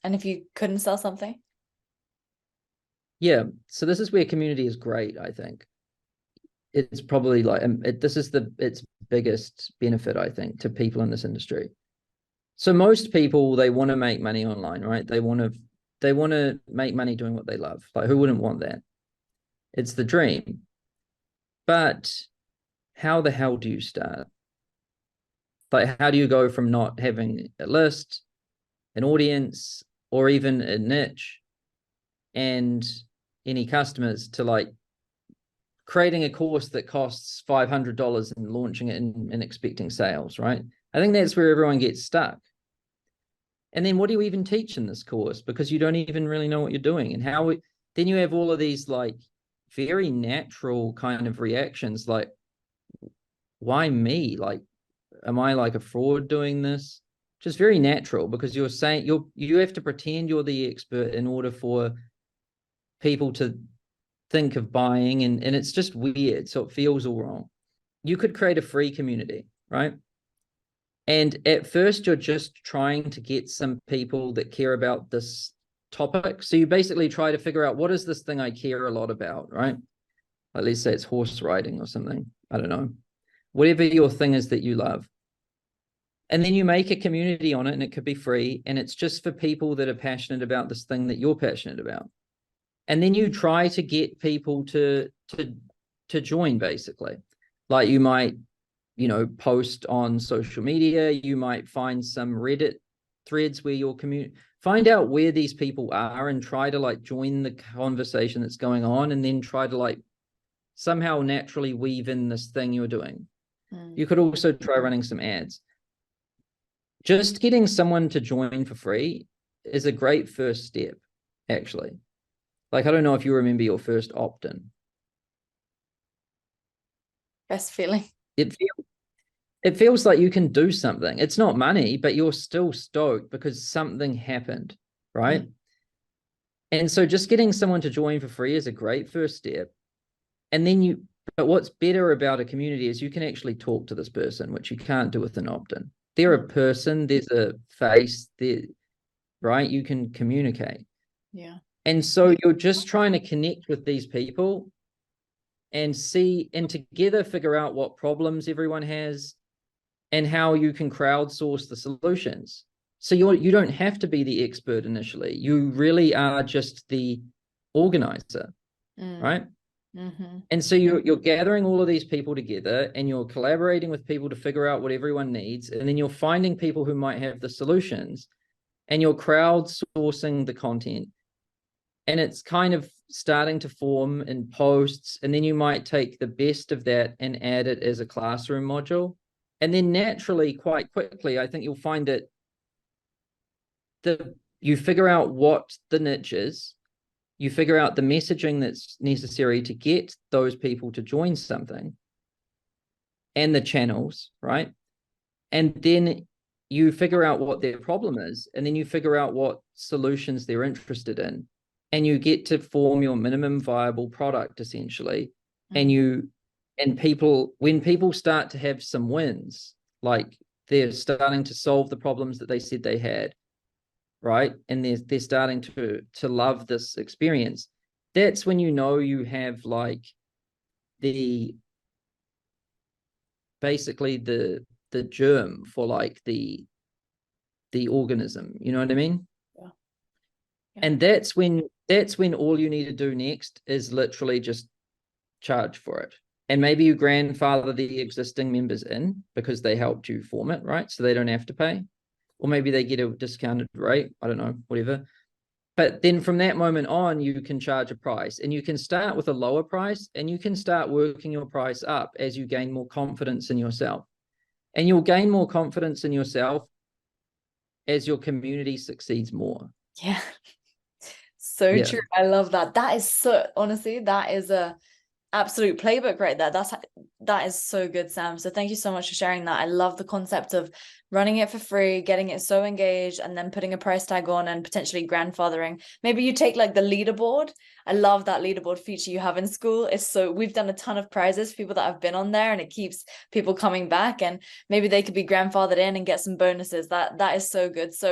And if you couldn't sell something? Yeah. So this is where community is great, I think. It's probably like this is its biggest benefit, I think, to people in this industry. So most people, they want to make money online, right? They want to make money doing what they love. Like, who wouldn't want that? It's the dream. But how the hell do you start? Like, how do you go from not having a list, an audience, or even a niche and any customers to like creating a course that costs $500 and launching it and expecting sales, right? I think that's where everyone gets stuck. And then what do you even teach in this course? Because you don't even really know what you're doing. And then you have all of these like very natural kind of reactions like, why me? Like, am I like a fraud doing this? Just very natural, because you're saying you have to pretend you're the expert in order for people to think of buying, and it's just weird. So it feels all wrong. You could create a free community, right? And at first, you're just trying to get some people that care about this topic. So you basically try to figure out, what is this thing I care a lot about, right? Like, let's say it's horse riding or something. I don't know. Whatever your thing is that you love. And then you make a community on it, and it could be free. And it's just for people that are passionate about this thing that you're passionate about. And then you try to get people to join, basically. Like, you might post on social media. You might find some Reddit threads where your community, find out where these people are and try to like join the conversation that's going on, and then try to like somehow naturally weave in this thing you're doing. You could also try running some ads. Just getting someone to join for free is a great first step, actually. Like, I don't know if you remember your first opt-in. Best feeling. It feels it feels like you can do something. It's not money, but you're still stoked because something happened, right? And so just getting someone to join for free is a great first step. And then but what's better about a community is you can actually talk to this person, which you can't do with an opt-in. They're a person, there's a face there, right? You can communicate. Yeah. And so you're just trying to connect with these people and together figure out what problems everyone has and how you can crowdsource the solutions. So you don't have to be the expert initially. You really are just the organizer, right? And so you're gathering all of these people together, and you're collaborating with people to figure out what everyone needs. And then you're finding people who might have the solutions, and you're crowdsourcing the content. And it's kind of starting to form in posts. And then you might take the best of that and add it as a classroom module. And then naturally, quite quickly, I think you'll find that you figure out what the niche is, you figure out the messaging that's necessary to get those people to join something, and the channels, right? And then you figure out what their problem is, and then you figure out what solutions they're interested in, and you get to form your minimum viable product, essentially. And people, when people start to have some wins, like they're starting to solve the problems that they said they had, right? And they're starting to love this experience. That's when you have like the basically the germ for like the organism. You know what I mean? Yeah. And that's when all you need to do next is literally just charge for it. And maybe you grandfather the existing members in because they helped you form it, right? So they don't have to pay. Or maybe they get a discounted rate. I don't know, whatever. But then from that moment on, you can charge a price, and you can start with a lower price, and you can start working your price up as you gain more confidence in yourself. And you'll gain more confidence in yourself as your community succeeds more. Yeah. So Yeah. true. I love that. That is so, honestly, that is a absolute playbook right there. That is so good, Sam. So thank you so much for sharing that. I love the concept of running it for free, getting it so engaged, and then putting a price tag on and potentially grandfathering. Maybe you take like the leaderboard. I love that leaderboard feature you have in Skool. It's so, we've done a ton of prizes for people that have been on there, and it keeps people coming back, and maybe they could be grandfathered in and get some bonuses. That is so good. So